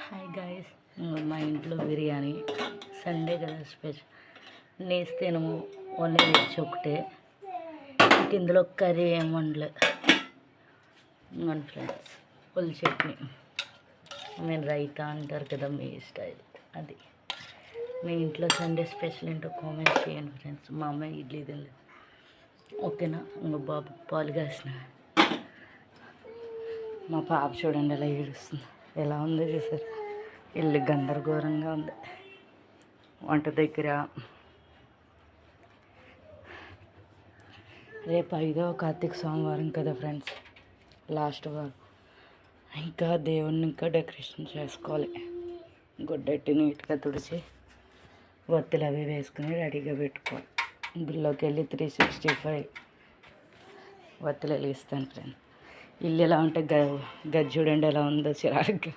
Hi guys, మా ఇంట్లో biryani Sunday కదా స్పెషల్. నేస్తేను ఓన్లీ వెజ్ ఒకటే, ఇందులో కర్రీ ఏం వండలే. మన ఫ్రెండ్స్ ఫుల్ చట్నీ, నేను రైతా అంటారు కదా మీ స్టైల్ అది. మీ ఇంట్లో సండే స్పెషల్ ఏంటో కామెంట్ చేయండి ఫ్రెండ్స్. మా అమ్మాయి ఇడ్లీ తినలేదు, ఓకేనా? ఇంకో బాబు పాలు కాసిన. మా పాప చూడండి ఎలా ఏడుస్తుంది, ఎలా ఉందో చూసారు. ఇల్లు గందరగోళంగా ఉంది. వంట దగ్గర రేపు 5వ కార్తీక సోమవారం కదా ఫ్రెండ్స్, లాస్ట్ వారం. ఇంకా దేవుణ్ణి ఇంకా డెకరేషన్ చేసుకోవాలి. గుడ్డెట్టి నీట్గా తుడిచి ఒత్తులు అవి వేసుకుని రెడీగా పెట్టుకోవాలి. గుళ్ళోకి వెళ్ళి 365 ఒత్తులు వెలిగిస్తాను ఫ్రెండ్స్. ఇల్లు ఎలా ఉంటే గది చూడండి ఎలా ఉందో చిరాగ్గా.